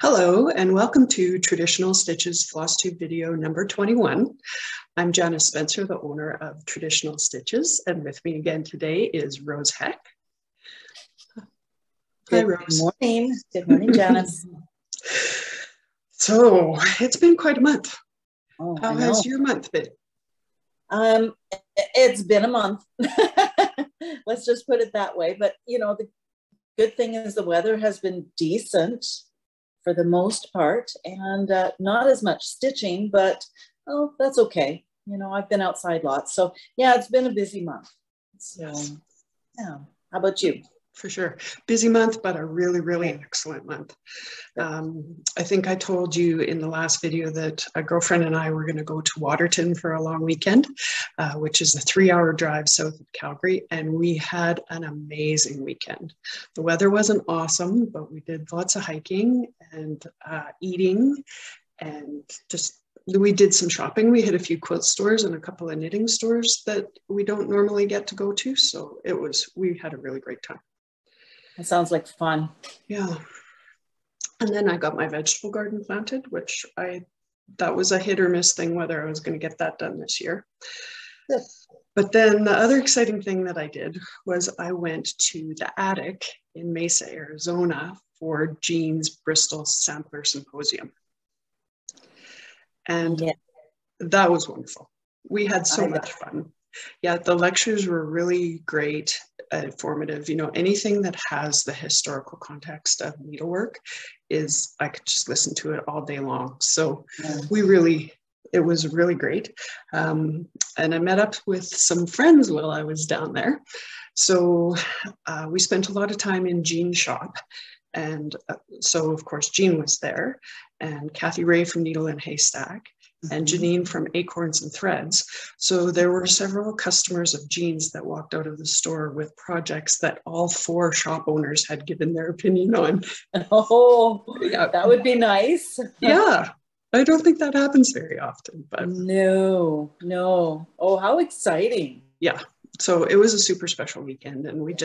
Hello and welcome to Traditional Stitches FlossTube video number 21. I'm Janice Spencer, the owner of Traditional Stitches, and with me again today is Rose Heck. Hi, Rose. Good morning. Good morning, Janice. So it's been quite a month. Oh, How has your month been? It's been a month. Let's just put it that way. But you know, the good thing is the weather has been decent for the most part, and not as much stitching, but oh, that's okay. You know, I've been outside lots, so yeah, it's been a busy month. So, Yes. yeah. How about you? For sure. Busy month, but a really excellent month. I think I told you in the last video that a girlfriend and I were going to go to Waterton for a long weekend, which is a 3-hour drive south of Calgary, and we had an amazing weekend. The weather wasn't awesome, but we did lots of hiking and eating, and we did some shopping. We hit a few quilt stores and a couple of knitting stores that we don't normally get to go to, so we had a really great time. It sounds like fun. Yeah. And then I got my vegetable garden planted, which that was a hit or miss thing whether I was going to get that done this year. Yes. But then the other exciting thing that I did was I went to the attic in Mesa, Arizona for Jean's Bristol Sampler Symposium. And Yeah. that was wonderful. We had so much fun. Yeah, the lectures were really great, informative. You know, anything that has the historical context of needlework I could just listen to it all day long. So it was really great. And I met up with some friends while I was down there. So we spent a lot of time in Jean's shop. And so, of course, Jean was there, and Kathy Ray from Needle and Haystack, and Janine from Acorns and Threads. So there were several customers of Jean's that walked out of the store with projects that all 4 shop owners had given their opinion on. Oh, yeah. That would be nice. Yeah, I don't think that happens very often. But No. Oh, how exciting. Yeah, so it was a super special weekend, and we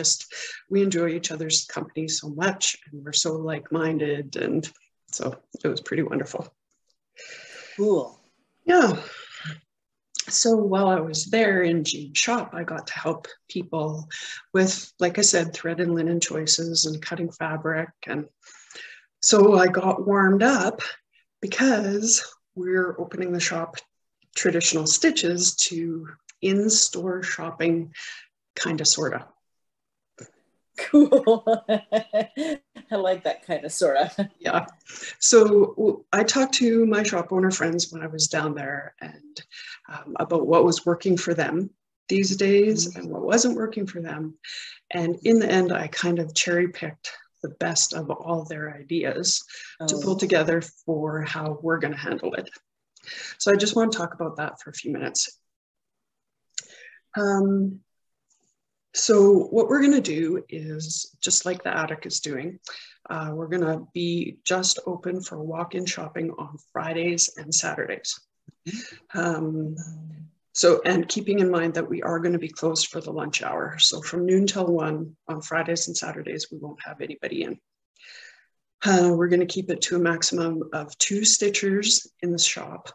enjoy each other's company so much, and we're so like-minded, and so it was pretty wonderful. Cool. Yeah. So while I was there in Jean's shop, I got to help people with, like I said, thread and linen choices and cutting fabric. And so I got warmed up because we're opening the shop Traditional Stitches to in-store shopping, kind of, sort of. Cool. I like that kind of, sort of. Yeah. So I talked to my shop owner friends when I was down there, and about what was working for them these days and what wasn't working for them. And in the end, I kind of cherry picked the best of all their ideas to pull together for how we're going to handle it. So I just want to talk about that for a few minutes. So what we're going to do is, just like the attic is doing, we're going to be just open for walk-in shopping on Fridays and Saturdays. And keeping in mind that we are going to be closed for the lunch hour. So from noon till 1 on Fridays and Saturdays, we won't have anybody in. We're going to keep it to a maximum of 2 stitchers in the shop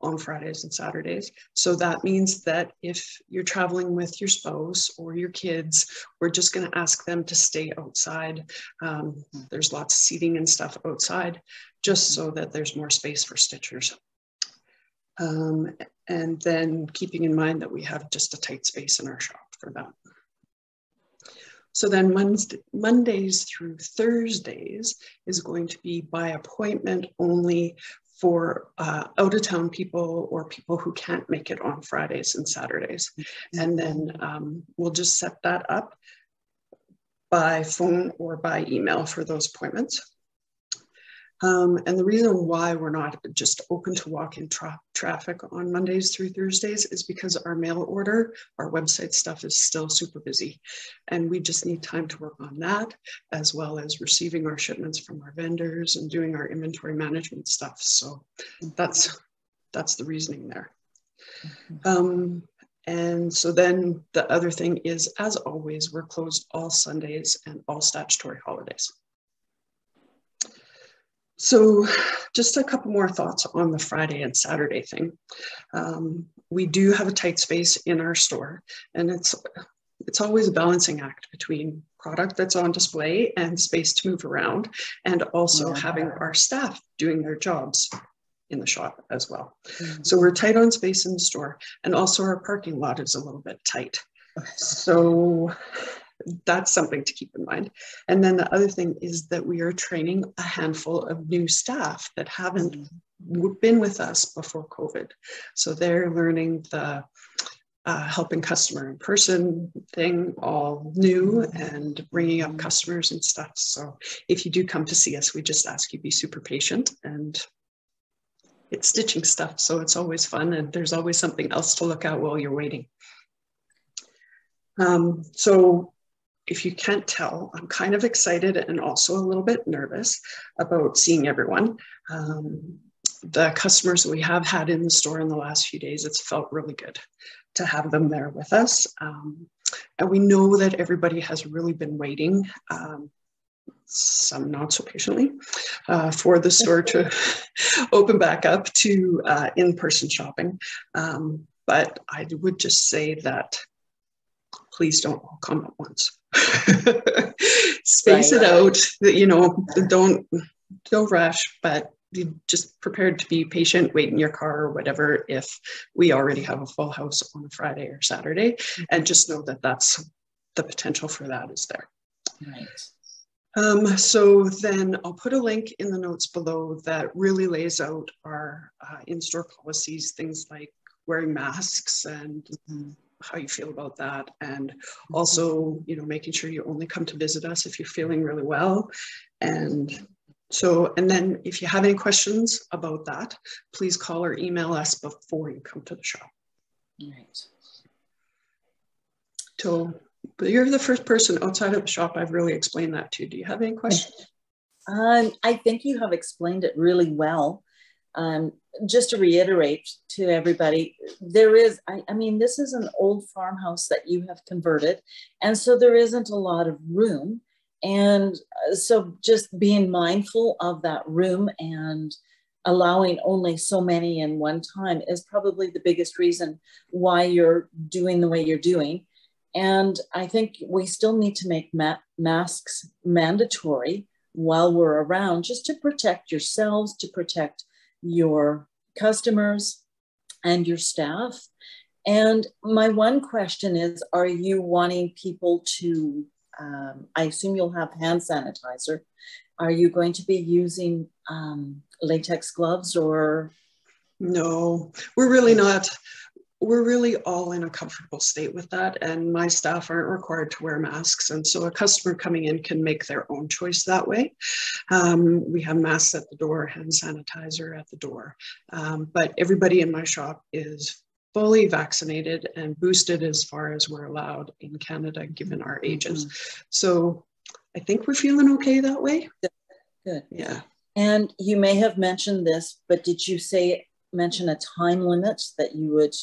on Fridays and Saturdays. So that means that if you're traveling with your spouse or your kids, we're just going to ask them to stay outside. There's lots of seating and stuff outside, just so that there's more space for stitchers. And then keeping in mind that we have just a tight space in our shop for that. So then Mondays through Thursdays is going to be by appointment only for out-of-town people or people who can't make it on Fridays and Saturdays. And then we'll just set that up by phone or by email for those appointments. And the reason why we're not just open to walk-in traffic on Mondays through Thursdays is because our mail order, our website stuff is still super busy. And we just need time to work on that, as well as receiving our shipments from our vendors and doing our inventory management stuff. So that's the reasoning there. And so then the other thing is, as always, we're closed all Sundays and all statutory holidays. So just a couple more thoughts on the Friday and Saturday thing. We do have a tight space in our store, and it's always a balancing act between product that's on display and space to move around, and also having our staff doing their jobs in the shop as well. So we're tight on space in the store, and also our parking lot is a little bit tight. So that's something to keep in mind. And then the other thing is that we are training a handful of new staff that haven't been with us before COVID. So they're learning the helping customer in person thing, all new, and bringing up customers and stuff. So if you do come to see us, we just ask you be super patient, and it's stitching stuff. So it's always fun, and there's always something else to look at while you're waiting. So if you can't tell, I'm kind of excited and also a little bit nervous about seeing everyone. The customers that we have had in the store in the last few days, it's felt really good to have them there with us. And we know that everybody has really been waiting, some not so patiently, for the store to open back up to in-person shopping. But I would just say that please don't all come at once. Space it out, you know, don't rush, but be just prepared to be patient, wait in your car or whatever if we already have a full house on a Friday or Saturday, and just know that that's the potential for that is there. Right. So then I'll put a link in the notes below that really lays out our in-store policies, things like wearing masks and how you feel about that, and also, you know, making sure you only come to visit us if you're feeling really well. And so, and then if you have any questions about that, please call or email us before you come to the shop. Right. So, but you're the first person outside of the shop I've really explained that to. Do you have any questions? I think you have explained it really well. Just to reiterate to everybody, there is, I mean, this is an old farmhouse that you have converted, and so there isn't a lot of room. And so just being mindful of that room and allowing only so many in one time is probably the biggest reason why you're doing the way you're doing. And I think we still need to make masks mandatory while we're around, just to protect yourselves, to protect your customers and your staff. And my one question is, are you wanting people to, I assume you'll have hand sanitizer. Are you going to be using latex gloves or? No, we're really not. We're really all in a comfortable state with that, and my staff aren't required to wear masks, and so a customer coming in can make their own choice that way. We have masks at the door, hand sanitizer at the door, but everybody in my shop is fully vaccinated and boosted as far as we're allowed in Canada, given our ages. So I think we're feeling okay that way. Good. Yeah. And you may have mentioned this, but did you mention a time limit that you would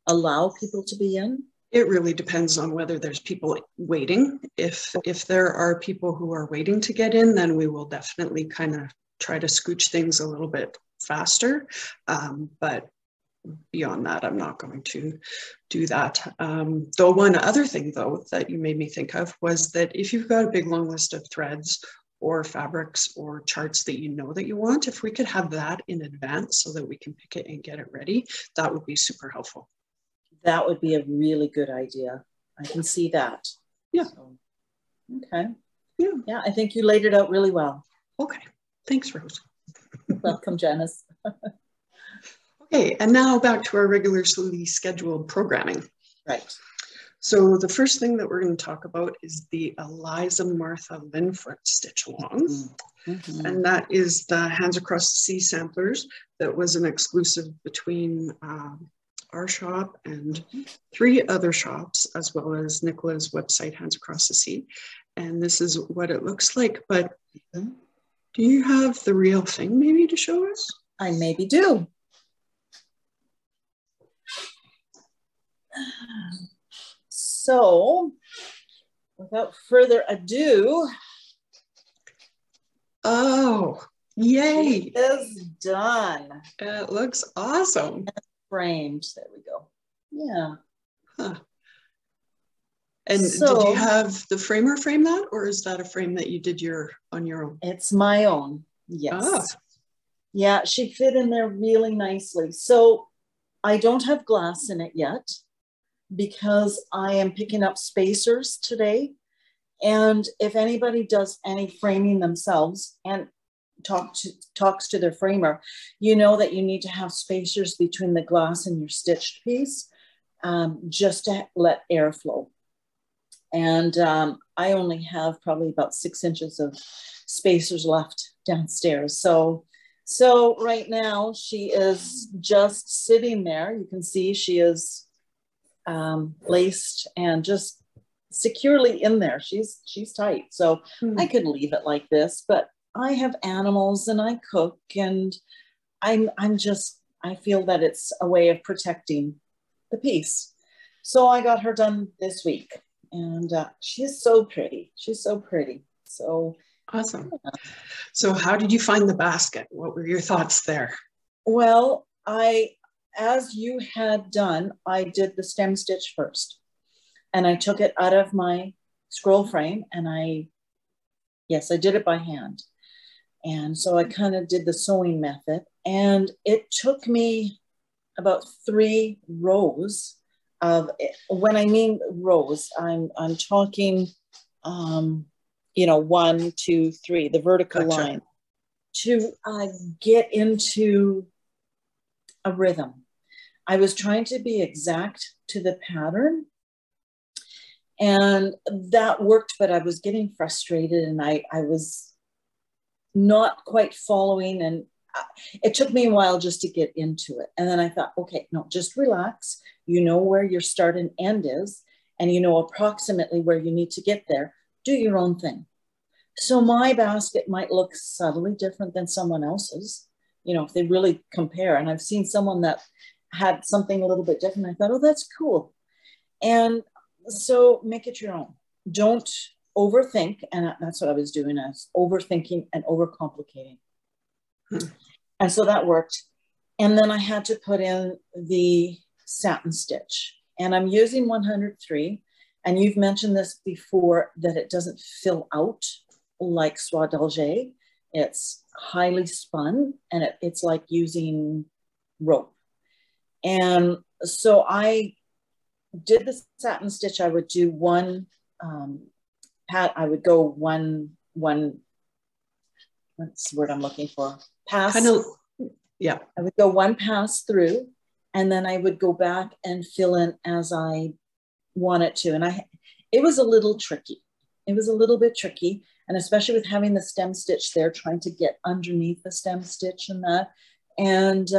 allow people to be in? It really depends on whether there's people waiting. If there are people who are waiting to get in, then we will definitely kind of try to scooch things a little bit faster. But beyond that, I'm not going to do that. The one other thing, though, that you made me think of was that if you've got a big long list of threads or fabrics or charts that you know that you want, if we could have that in advance so that we can pick it and get it ready, that would be super helpful. That would be a really good idea. I can see that. Yeah. So, okay. Yeah. Yeah, I think you laid it out really well. Okay. Thanks, Rose. Welcome, Janice. Okay, and now back to our regularly scheduled programming. Right. So the first thing that we're going to talk about is the Eliza Martha Linfoot stitch along. And that is the Hands Across the Sea samplers that was an exclusive between our shop and 3 other shops, as well as Nicola's website, Hands Across the Sea. And this is what it looks like. But do you have the real thing maybe to show us? I maybe do. So, without further ado. Oh, Yay! It is done. It looks awesome. Framed. There we go. Yeah. Huh. And did you have the framer frame that, or is that a frame that you did on your own? It's my own. Yes. Ah. Yeah, she fit in there really nicely. So I don't have glass in it yet because I am picking up spacers today. And if anybody does any framing themselves and talks to their framer, you know that you need to have spacers between the glass and your stitched piece, just to let air flow. And I only have probably about 6 inches of spacers left downstairs. So right now she is just sitting there. You can see she is laced and just securely in there. She's tight. So I could leave it like this, but I have animals and I cook, and I feel that it's a way of protecting the piece. So I got her done this week, and she's so pretty. She's so pretty. So awesome. Yeah. So how did you find the basket? What were your thoughts there? Well, as you had done, I did the stem stitch first, and I took it out of my scroll frame, and I did it by hand. And so I kind of did the sewing method, and it took me about 3 rows of, when I mean rows, I'm talking, 1, 2, 3, the vertical line, to get into a rhythm. I was trying to be exact to the pattern, and that worked, but I was getting frustrated, and I was not quite following, and it took me a while just to get into it. And then I thought, okay, no, just relax. You know where your start and end is, and you know approximately where you need to get there. Do your own thing. So my basket might look subtly different than someone else's, if they really compare. And I've seen someone that had something a little bit different. I thought, oh, that's cool. And so make it your own. Don't overthink. And that's what I was doing. I was overthinking and overcomplicating. And so that worked. And then I had to put in the satin stitch. And I'm using 103. And you've mentioned this before, that it doesn't fill out like soie d'Alger. It's highly spun, and it's like using rope. And so I did the satin stitch. I would do one I would go one, what's the word I'm looking for? Pass. Yeah. I would go one pass through, and then I would go back and fill in as I wanted to. And it was a little tricky. It was a little bit tricky. And especially with having the stem stitch there, trying to get underneath the stem stitch and that. And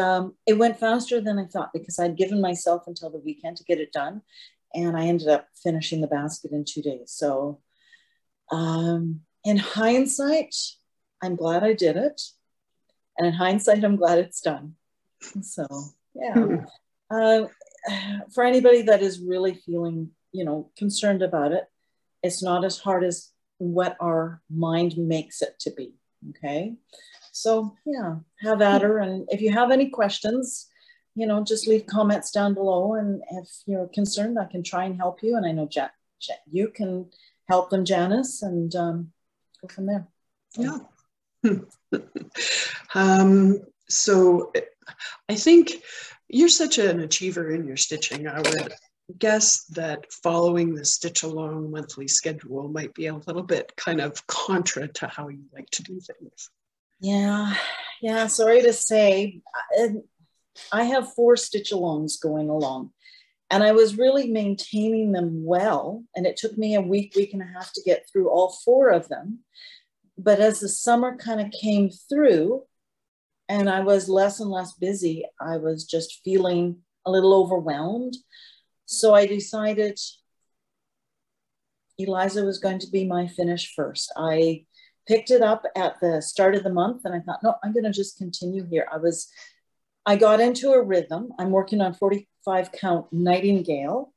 it went faster than I thought, because I'd given myself until the weekend to get it done. And I ended up finishing the basket in 2 days. So in hindsight, I'm glad I did it. And in hindsight, I'm glad it's done. So, yeah. For anybody that is really feeling, concerned about it, it's not as hard as what our mind makes it to be. Okay. So, yeah, have at her. And if you have any questions, just leave comments down below. And if you're concerned, I can try and help you. And I know you can help them, Janice, and go from there. Yeah. So I think you're such an achiever in your stitching. I would guess that following the stitch along monthly schedule might be a little bit kind of contra to how you like to do things. Yeah. Sorry to say, I have 4 stitch alongs going along, and I was really maintaining them well. And it took me a week and a half to get through all 4 of them. But as the summer kind of came through and I was less and less busy, I was just feeling a little overwhelmed. So I decided Eliza was going to be my finish first. I picked it up at the start of the month, and I thought, no, I'm going to just continue here. I got into a rhythm. I'm working on 45 count Nightingale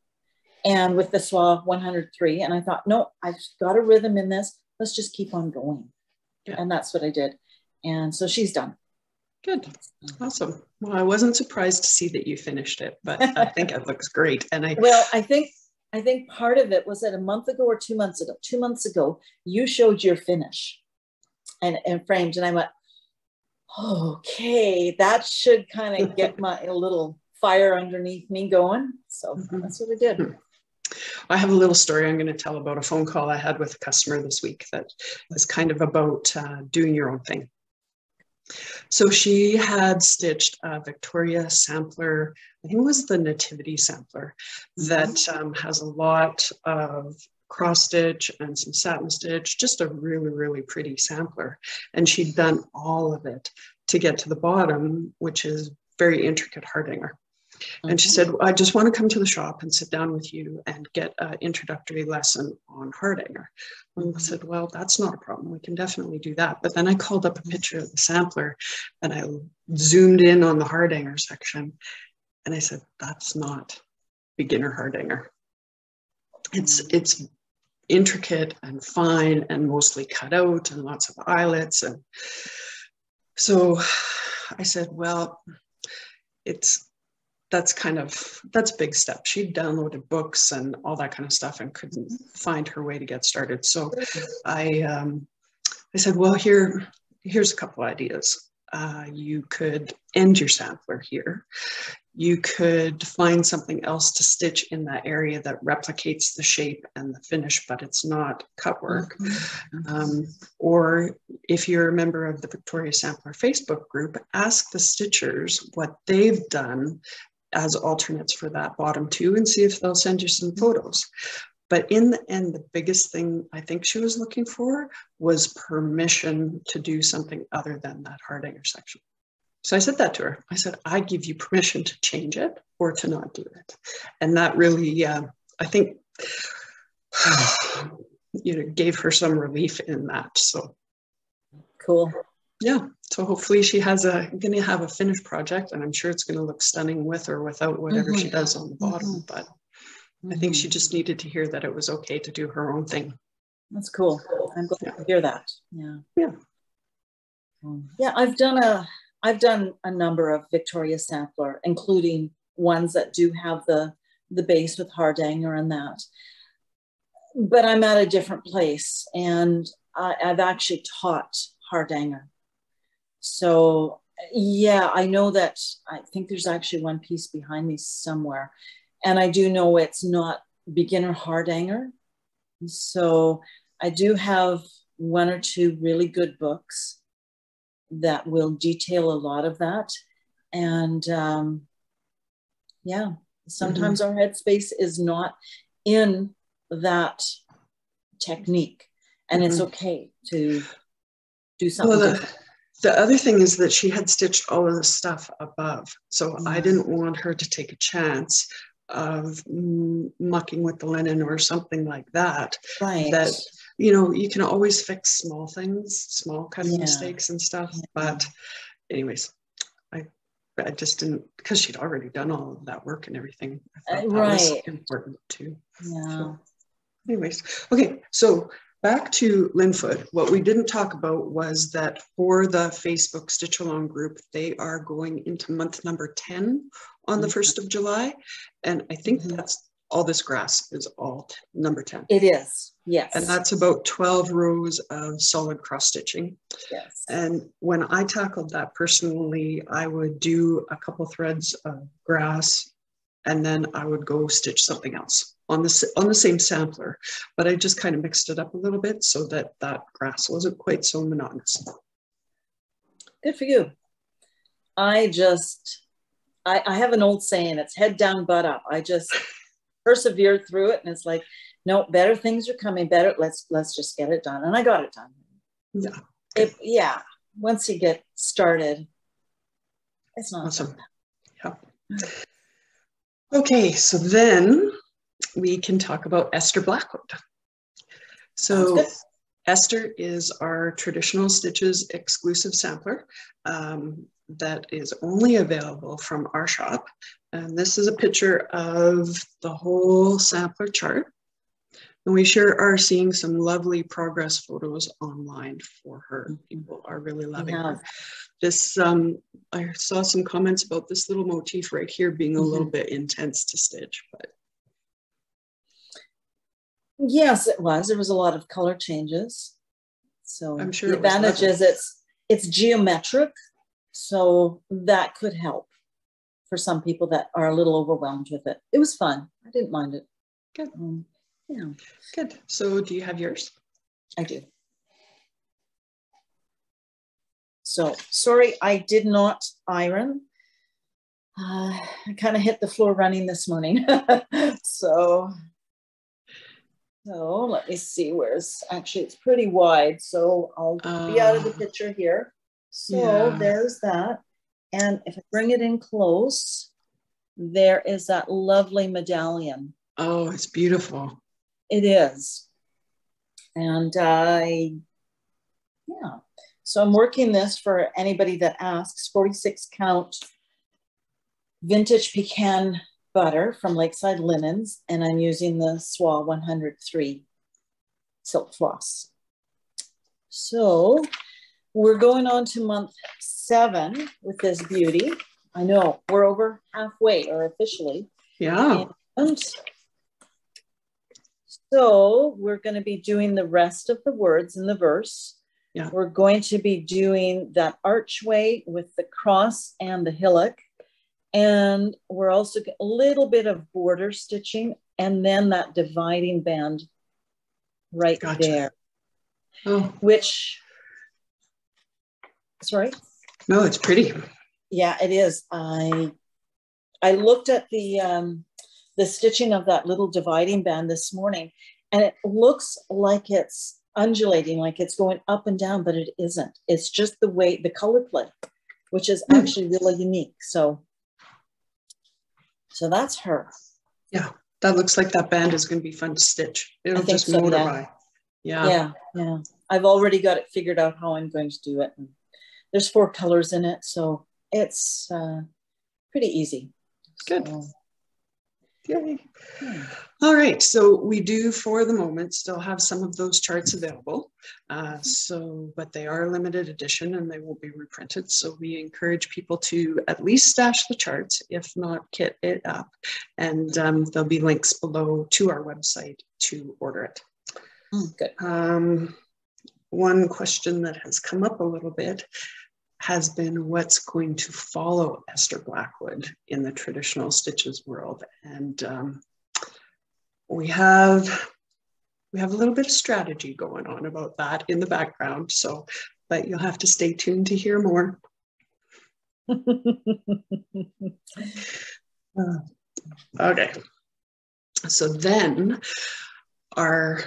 and with the Soie 103. And I thought, no, I've got a rhythm in this. Let's just keep on going. Yeah. And that's what I did. And so she's done. Good. Awesome. Well, I wasn't surprised to see that you finished it, but I think it looks great. And I think part of it was that a month ago or 2 months ago, 2 months ago, you showed your finish and framed, and I went, okay, that should kind of get a little fire underneath me going. So that's what I did. I have a little story I'm going to tell about a phone call I had with a customer this week that is kind of about doing your own thing. So she had stitched a Victoria sampler, I think it was the Nativity sampler, that has a lot of cross stitch and some satin stitch, just a really, really pretty sampler. And she'd done all of it to get to the bottom, which is very intricate hardanger. And she said, I just want to come to the shop and sit down with you and get an introductory lesson on hardanger. And I said, well, that's not a problem. We can definitely do that. But then I called up a picture of the sampler and I zoomed in on the hardanger section. And I said, that's not beginner hardanger. It's intricate and fine and mostly cut out and lots of eyelets. And so I said, well, that's a big step. She'd downloaded books and all that kind of stuff and couldn't find her way to get started. So I said, well, here's a couple ideas. You could end your sampler here. You could find something else to stitch in that area that replicates the shape and the finish, but it's not cut work. Or if you're a member of the Victoria Sampler Facebook group, ask the stitchers what they've done as alternates for that bottom two and see if they'll send you some photos. But in the end, the biggest thing I think she was looking for was permission to do something other than that hardanger section. So I said that to her. I said, I give you permission to change it or to not do it. And that really, I think, gave her some relief in that. So cool. Yeah. So hopefully she has going to have a finished project, and I'm sure it's going to look stunning with or without whatever she does on the bottom. But I think she just needed to hear that it was okay to do her own thing. That's cool. I'm glad to hear that. Yeah. Yeah. Yeah. I've done a number of Victoria Sampler, including ones that do have the base with hardanger and that. But I'm at a different place, and I've actually taught hardanger. So yeah, I know that. I think there's actually one piece behind me somewhere, and I do know it's not beginner hardanger. So I do have one or two really good books that will detail a lot of that. And yeah, sometimes our headspace is not in that technique, and it's okay to do something different. The other thing is that she had stitched all of the stuff above. So I didn't want her to take a chance of mucking with the linen or something like that. Right. That, you can always fix small things, small cutting mistakes and stuff. But anyways, I just didn't, because she'd already done all of that work and everything. I thought that was important too. Yeah. So, anyways, okay, so back to Linfoot. What we didn't talk about was that for the Facebook Stitch Along group, they are going into month number 10 on the 1st of July. And I think that's all this grass is all number 10. It is, yes. And that's about 12 rows of solid cross stitching. Yes. And when I tackled that personally, I would do a couple threads of grass and then I would go stitch something else on the same sampler, but I just kind of mixed it up a little bit so that that grass wasn't quite so monotonous. Good for you. I have an old saying, it's head down, butt up. I just persevered through it, and it's like, no, better things are coming, better. Let's just get it done. And I got it done. Yeah. Once you get started, it's not awesome. Yeah. Okay, so then we can talk about Esther Blackwood. So Esther is our Traditional Stitches exclusive sampler that is only available from our shop. And this is a picture of the whole sampler chart. And we sure are seeing some lovely progress photos online for her. People are really loving her. This, I saw some comments about this little motif right here being a little bit intense to stitch, but. Yes, it was. There was a lot of color changes. So I'm sure the advantage is it's geometric, so that could help for some people that are a little overwhelmed with it. It was fun. I didn't mind it. Good. Yeah. Good. So do you have yours? I do. So sorry, I did not iron. I kind of hit the floor running this morning. So let me see where's actually it's pretty wide. So I'll be out of the picture here. So there's that. And if I bring it in close, there is that lovely medallion. Oh, it's beautiful. It is. And so I'm working this for anybody that asks, 46 count vintage pecan butter from Lakeside Linens, and I'm using the SWA 103 silk floss. So we're going on to month 7 with this beauty. I know we're over halfway, or officially. Yeah. And so we're going to be doing the rest of the words in the verse. Yeah. We're going to be doing that archway with the cross and the hillock. And we're also a little bit of border stitching and then that dividing band right there. Oh. Which, sorry? No, it's pretty. Yeah, it is. I looked at the stitching of that little dividing band this morning, and it looks like it's undulating, like it's going up and down, but it isn't. It's just the way, the color play, which is actually really unique. So that's her. Yeah, that looks like that band is going to be fun to stitch. It'll just motor by. Yeah. I've already got it figured out how I'm going to do it. And there's 4 colors in it, so it's pretty easy. Good. So, yay. All right, so we do for the moment still have some of those charts available, but they are limited edition and they will be reprinted, so we encourage people to at least stash the charts, if not kit it up, and there'll be links below to our website to order it. Good. One question that has come up a little bit has been what's going to follow Esther Blackwood in the traditional stitches world. And we have a little bit of strategy going on about that in the background. So, but you'll have to stay tuned to hear more. Okay. So then our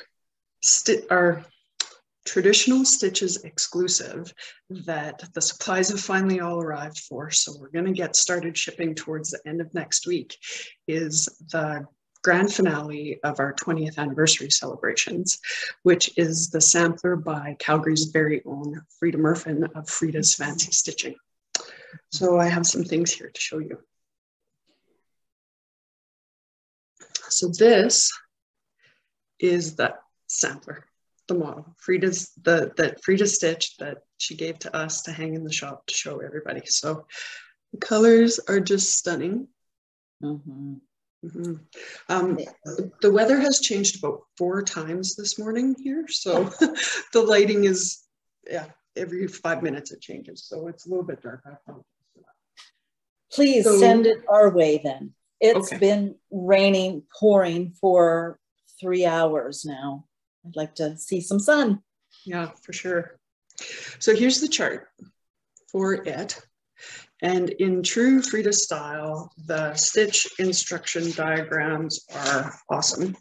traditional stitches exclusive that the supplies have finally all arrived for, so we're going to get started shipping towards the end of next week, is the grand finale of our 20th anniversary celebrations, which is the sampler by Calgary's very own Frida Murfin of Frida's Fancy Stitching. So I have some things here to show you. So this is the sampler, the model, that Frida stitched that she gave to us to hang in the shop to show everybody. So the colors are just stunning. The weather has changed about 4 times this morning here, so the lighting is, every 5 minutes it changes, so it's a little bit dark. Please send it our way then. It's been raining, pouring for 3 hours now. I'd like to see some sun. Yeah, for sure. So here's the chart for it. And in true Frida style, the stitch instruction diagrams are awesome.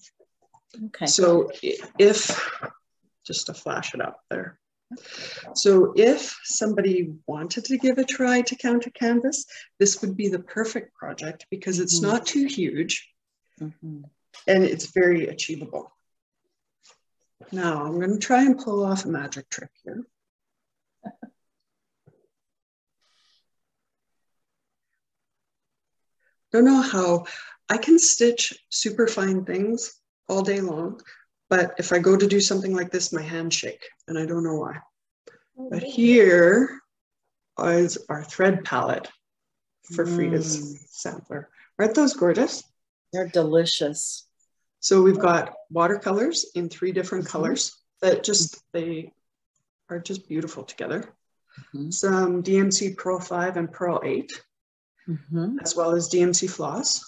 Okay. So just to flash it up there. So if somebody wanted to give a try to count a canvas, this would be the perfect project because it's not too huge and it's very achievable. Now I'm going to try and pull off a magic trick here. Don't know how I can stitch super fine things all day long, But if I go to do something like this, my hands shake, and I don't know why. But here is our thread palette for Frida's sampler. Aren't those gorgeous? They're delicious. So we've got watercolors in 3 different colors that they are just beautiful together. Some DMC Pearl 5 and Pearl 8, as well as DMC floss.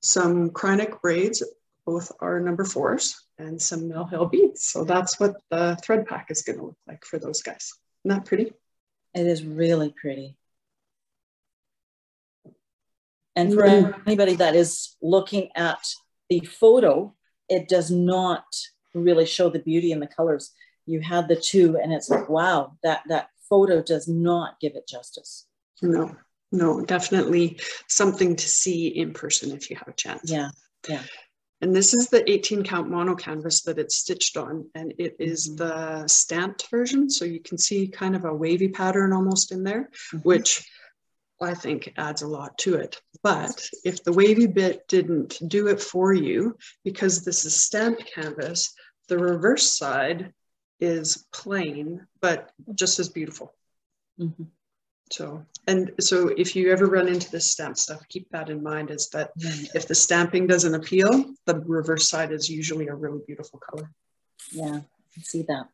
Some Chronic braids, both are number 4s, and some Mill Hill beads. So that's what the thread pack is going to look like for those guys. Isn't that pretty? It is really pretty. And for anybody that is looking at the photo, it does not really show the beauty in the colors. You had the 2 and it's like, wow, that photo does not give it justice. No, definitely something to see in person if you have a chance. Yeah. And this is the 18 count mono canvas that it's stitched on, and it is the stamped version. So you can see kind of a wavy pattern almost in there, which I think adds a lot to it. But if the wavy bit didn't do it for you, because this is stamped canvas, the reverse side is plain, but just as beautiful. So if you ever run into this stamp stuff, keep that in mind, is that if the stamping doesn't appeal, the reverse side is usually a really beautiful color. Yeah, I can see that.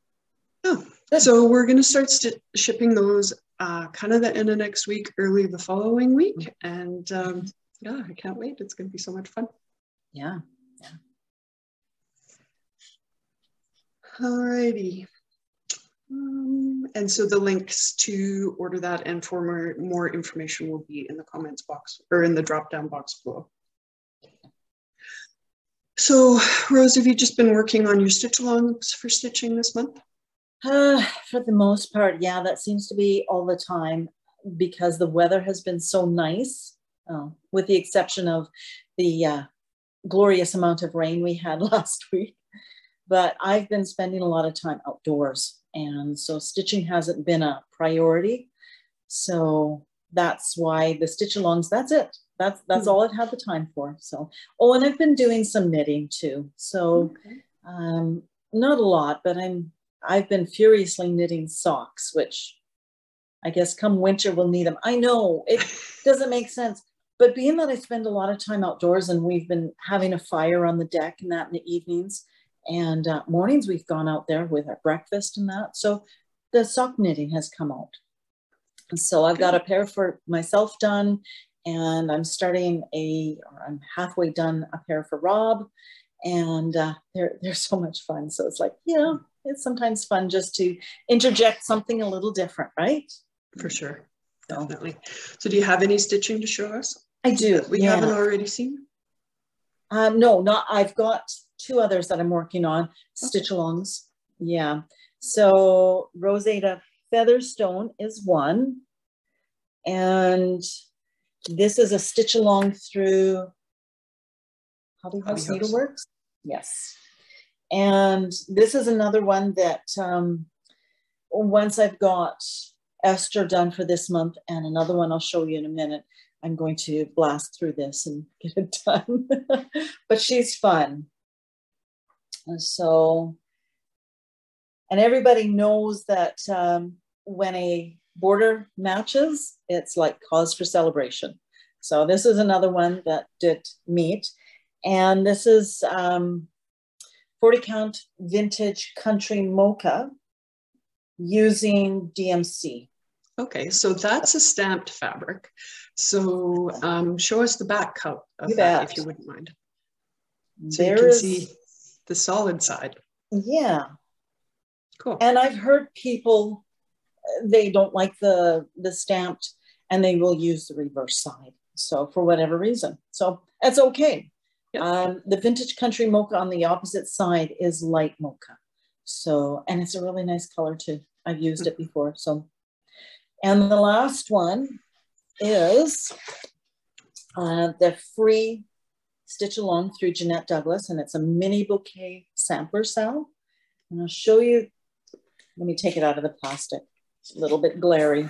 Oh, so we're going to start shipping those kind of the end of next week, early the following week. And yeah, I can't wait. It's going to be so much fun. Yeah. All righty. And so the links to order that and for more information will be in the comments box or in the drop-down box below. So Rose, have you just been working on your stitch-alongs for stitching this month? For the most part, yeah, that seems to be all the time because the weather has been so nice, with the exception of the glorious amount of rain we had last week. But I've been spending a lot of time outdoors, and so stitching hasn't been a priority. So that's why the stitch-alongs, that's it. That's all I've had the time for. So, and I've been doing some knitting too. So not a lot, but I've been furiously knitting socks, which I guess come winter we'll need them. I know it doesn't make sense, but being that I spend a lot of time outdoors and we've been having a fire on the deck and that in the evenings, and mornings we've gone out there with our breakfast and that. So the sock knitting has come out. And so I've got a pair for myself done, and I'm I'm halfway done a pair for Rob, and they're so much fun. So it's like, it's sometimes fun just to interject something a little different, right? For sure, definitely. So do you have any stitching to show us? I do. We haven't already seen? No, I've got 2 others that I'm working on, stitch-alongs. Yeah. So Rosetta Featherstone is one. And this is a stitch-along through Hobby House Needleworks. Yes. And this is another one that once I've got Esther done for this month, and another one I'll show you in a minute, I'm going to blast through this and get it done. But she's fun. So, and everybody knows that when a border matches, it's like cause for celebration. So this is another one that did meet. And this is 40 count vintage country mocha using DMC. Okay, so that's a stamped fabric. So show us the back cut of that, if you wouldn't mind. So you can see the solid side. Yeah. Cool. And I've heard people, they don't like the stamped and they will use the reverse side. So for whatever reason. So that's okay. Yep. The vintage country mocha on the opposite side is light mocha. So, and it's a really nice color too. I've used it before. So, and the last one is the free stitch along through Jeanette Douglas, and it's a mini bouquet sampler cell. And I'll show you, let me take it out of the plastic. It's a little bit glary.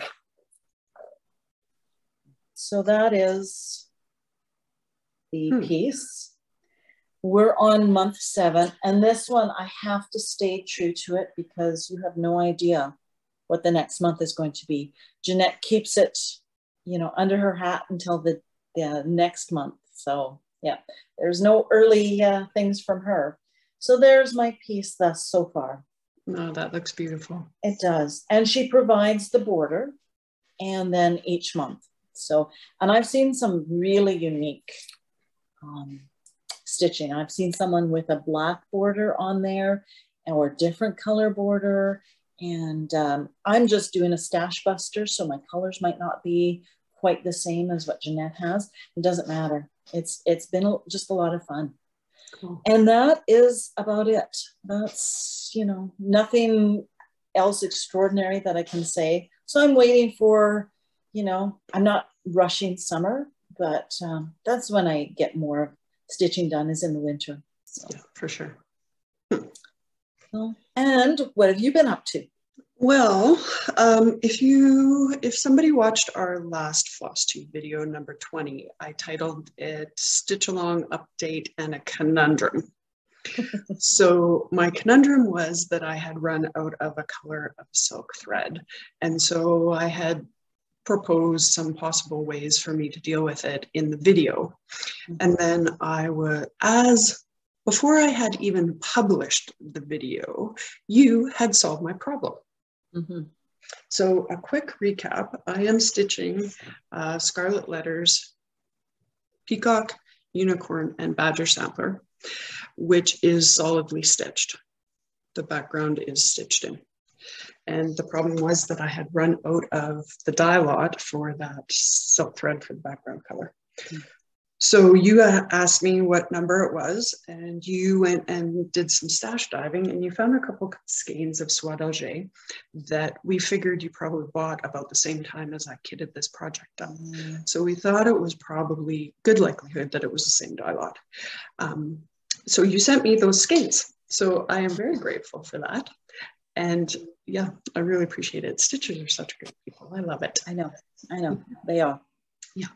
So that is the piece. We're on month 7, and this one I have to stay true to it because you have no idea what the next month is going to be. Jeanette keeps it, you know, under her hat until the next month. So yeah, there's no early things from her. So there's my piece thus so far. No, that looks beautiful. It does. And she provides the border and then each month. So, and I've seen some really unique stitching. I've seen someone with a black border on there or different color border. And I'm just doing a stash buster, so my colors might not be quite the same as what Jeanette has. It doesn't matter. It's been just a lot of fun. Cool. And that is about it. That's, you know, nothing else extraordinary that I can say. So I'm waiting for, you know, I'm not rushing summer, but that's when I get more stitching done, is in the winter. So. Yeah, for sure. Well, and what have you been up to? Well, if somebody watched our last FlossTube video, number 20, I titled it Stitch Along Update and a Conundrum. So my conundrum was that I had run out of a color of silk thread. And so I had proposed some possible ways for me to deal with it in the video. And then before I had even published the video, you had solved my problem. Mm-hmm. So a quick recap, I am stitching Scarlet Letters, Peacock, Unicorn, and Badger Sampler, which is solidly stitched. The background is stitched in. And the problem was that I had run out of the dye lot for that silk thread for the background color. Mm-hmm. So you asked me what number it was, and you went and did some stash diving, and you found a couple skeins of soie d'Alger that we figured you probably bought about the same time as I kitted this project up. Mm. So we thought it was probably good likelihood that it was the same dye lot. So you sent me those skeins. So I am very grateful for that. And yeah, I really appreciate it. Stitchers are such great people. I love it. I know, they are. Yeah,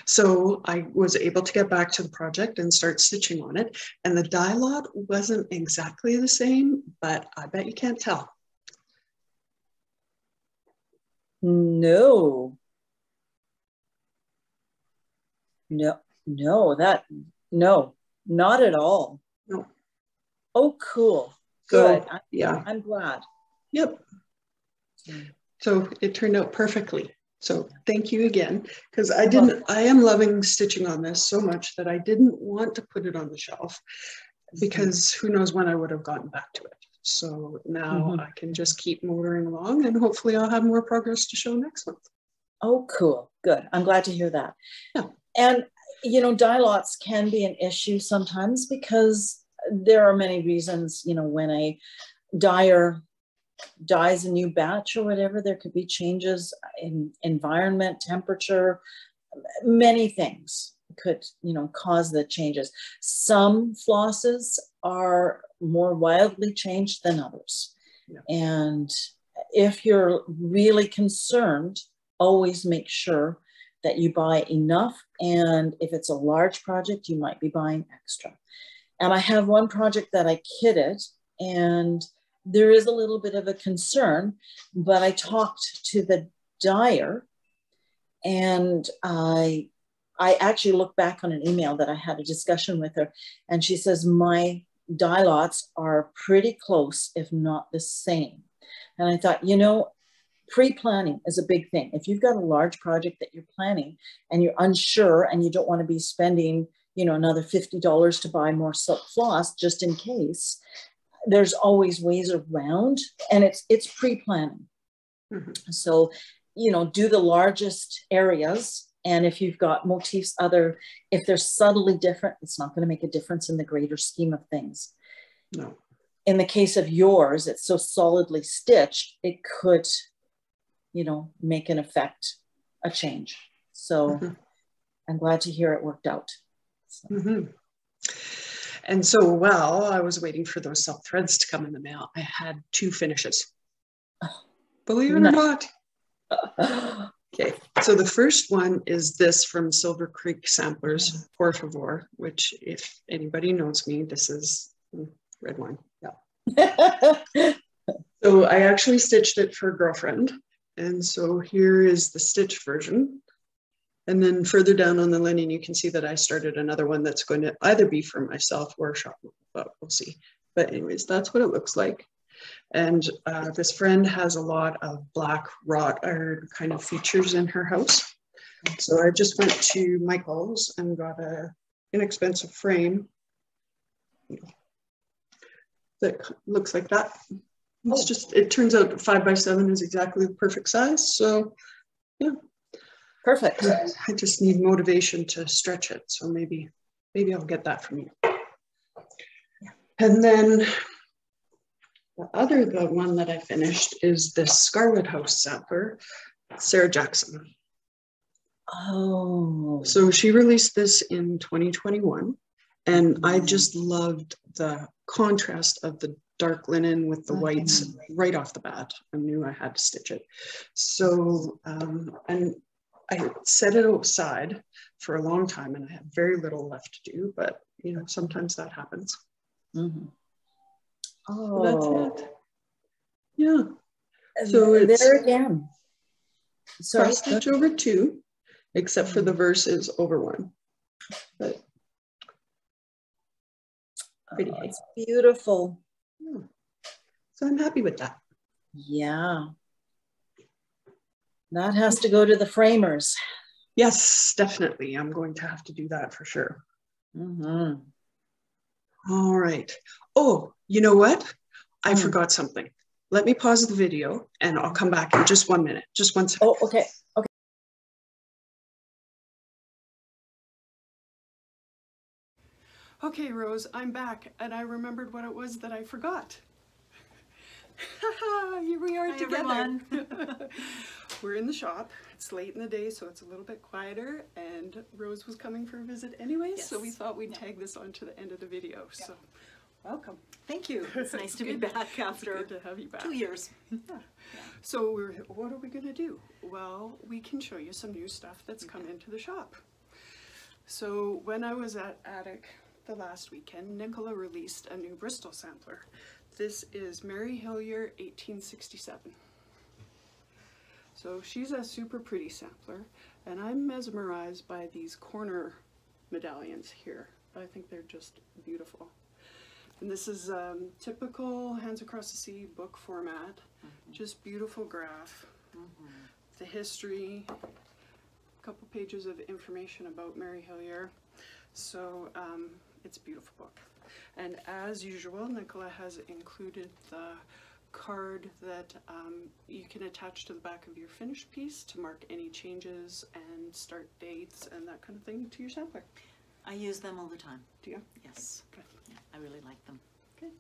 so I was able to get back to the project and start stitching on it. And the dye lot wasn't exactly the same, but I bet you can't tell. No, not at all. No. Oh, cool. Good. So, yeah. I'm glad. Yep. So it turned out perfectly. So thank you again, because I am loving stitching on this so much that I didn't want to put it on the shelf, because who knows when I would have gotten back to it. So now I can just keep motoring along, and hopefully I'll have more progress to show next month. Oh, cool. Good. I'm glad to hear that. Yeah. And, you know, dye lots can be an issue sometimes because there are many reasons, you know, when a dyer dyes a new batch or whatever, there could be changes in environment, temperature, many things could, you know, cause the changes. Some flosses are more wildly changed than others. Yeah. And if you're really concerned, always make sure that you buy enough. And if it's a large project, you might be buying extra. And I have one project that I kitted, and there is a little bit of a concern, but I talked to the dyer, and I actually looked back on an email that I had a discussion with her, and she says, my dye lots are pretty close, if not the same. And I thought, you know, pre-planning is a big thing. If you've got a large project that you're planning and you're unsure and you don't want to be spending, you know, another $50 to buy more silk floss just in case, there's always ways around, and it's pre-planning. Mm-hmm. So, you know, do the largest areas. And if you've got motifs if they're subtly different, it's not going to make a difference in the greater scheme of things. No. In the case of yours, it's so solidly stitched, it could, you know, make an effect, a change. So I'm glad to hear it worked out. So. Mm-hmm. And so while I was waiting for those silk threads to come in the mail, I had 2 finishes. Believe it or not. Okay, so the first one is this from Silver Creek Samplers, Por Favor, which if anybody knows me, this is red wine. Yeah. So I actually stitched it for a girlfriend. And so here is the stitch version. And then further down on the linen, you can see that I started another one that's going to either be for myself or a shop, but we'll see. But anyways, that's what it looks like. And this friend has a lot of black wrought iron kind of features in her house. So I just went to Michael's and got a inexpensive frame that looks like that. It's just, it turns out 5x7 is exactly the perfect size. So yeah. Perfect. I just need motivation to stretch it. So maybe I'll get that from you. And then the one that I finished is this Scarlet House sampler, Sarah Jackson. Oh. So she released this in 2021. And I just loved the contrast of the dark linen with the whites right off the bat. I knew I had to stitch it. So, and I set it aside for a long time and I have very little left to do, but you know, sometimes that happens. Mm-hmm. Oh, so that's it. Yeah. So it's there again. Sorry. Cross stitch over 2, except for the verses over 1. But pretty. It's beautiful. Yeah. So I'm happy with that. Yeah. That has to go to the framers. Yes, definitely. I'm going to have to do that for sure. Mm-hmm. All right. Oh, you know what? I forgot something. Let me pause the video and I'll come back in just 1 minute. Just 1 second. Oh, okay. Okay. Okay, Rose, I'm back and I remembered what it was that I forgot. Here we are. Hi, together. We're in the shop. It's late in the day, so it's a little bit quieter, and Rose was coming for a visit anyways, so we thought we'd tag this on to the end of the video. So welcome. Thank you. It's nice to be back after good to have you back. 2 years. So what are we going to do? Well, we can show you some new stuff that's come into the shop. So when I was at Attic the last weekend, Nicola released a new Bristol sampler. This is Mary Hillier 1867. So she's a super pretty sampler, and I'm mesmerized by these corner medallions here. I think they're just beautiful. And this is typical Hands Across the Sea book format, just beautiful graph, the history, a couple pages of information about Mary Hillier. So it's a beautiful book. And as usual, Nicola has included the card that you can attach to the back of your finished piece to mark any changes and start dates and that kind of thing to your sampler. I use them all the time. Do you? Yes. Good. Yeah, I really like them. Okay.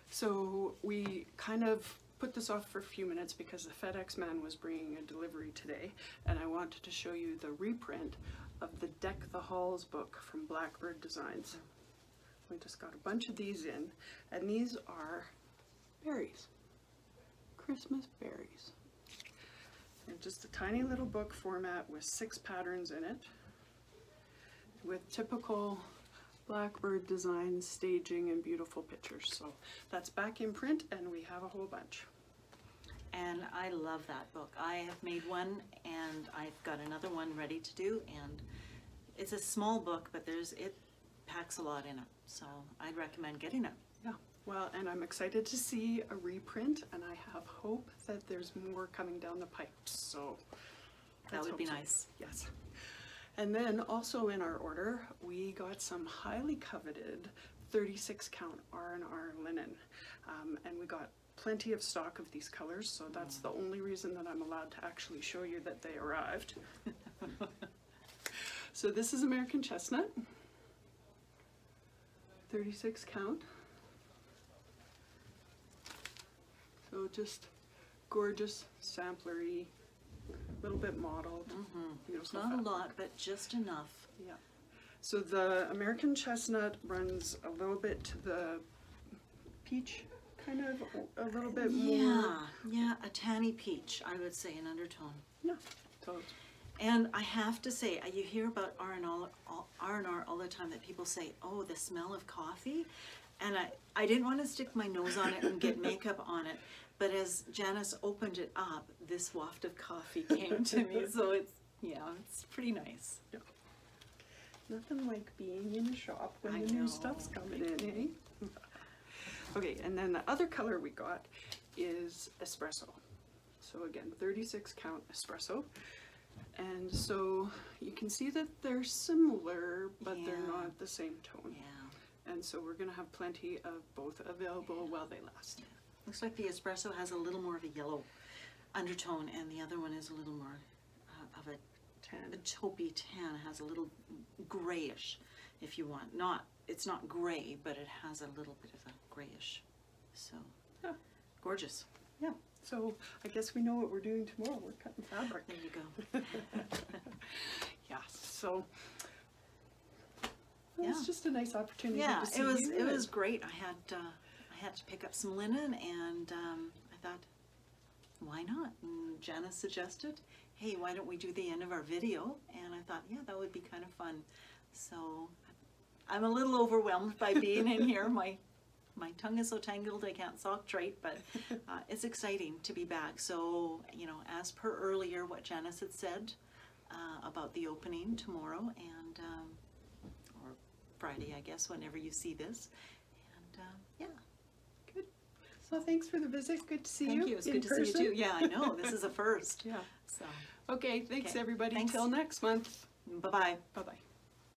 So we kind of put this off for a few minutes because the FedEx man was bringing a delivery today, and I wanted to show you the reprint of the Deck the Halls book from Blackbird Designs. We just got a bunch of these in, and these are berries, Christmas berries. And just a tiny little book format with 6 patterns in it, with typical Blackbird Design staging and beautiful pictures. So that's back in print, and we have a whole bunch. And I love that book. I have made one, and I've got another one ready to do, and it's a small book, but it packs a lot in it. So I'd recommend getting it. Yeah, well, and I'm excited to see a reprint, and I have hope that there's more coming down the pipe. So that would be nice. Yes. And then also in our order, we got some highly coveted 36 count R&R linen, and we got plenty of stock of these colors, so that's the only reason that I'm allowed to actually show you that they arrived. So this is American Chestnut, 36 count. So just gorgeous, samplery, a little bit mottled. It's not a lot, but just enough. Yeah. So the American Chestnut runs a little bit to the peach, kind of a little bit more. Yeah, a tanny peach, I would say, in undertone. Yeah, So And I have to say, you hear about R&R all the time, that people say, oh, the smell of coffee. And I didn't want to stick my nose on it and get makeup on it. But as Janice opened it up, this waft of coffee came to me. So it's, yeah, it's pretty nice. yeah. Nothing like being in a shop when I the new know. stuff's coming in, eh? Okay, and then the other color we got is espresso. So again, 36 count espresso. And so you can see that they're similar, but they're Yeah. not the same tone. Yeah. And so we're gonna have plenty of both available while they last. Looks like the espresso has a little more of a yellow undertone, and the other one is a little more of a taupey tan. It has a little grayish, if you want. It's not gray, but it has a little bit of a grayish. So, Yeah. gorgeous. Yeah, so I guess we know what we're doing tomorrow. We're cutting fabric. There you go. Yeah, so it Yeah. was just a nice opportunity Yeah, to see it was you. great. I had to pick up some linen, and I thought, why not? And Janice suggested, hey, why don't we do the end of our video? And I thought, yeah, that would be kind of fun. So I'm a little overwhelmed by being in here. My tongue is so tangled I can't talk straight, but it's exciting to be back. So, you know, as per earlier what Janice had said about the opening tomorrow, and or Friday, I guess, whenever you see this. And yeah. Good. So thanks for the visit. Good to see you. Thank you. It's in good to person. see you too. Yeah, I know. This is a first. Yeah. So, Okay, thanks Okay, everybody. thanks. Till next month. bye-bye. Bye-bye.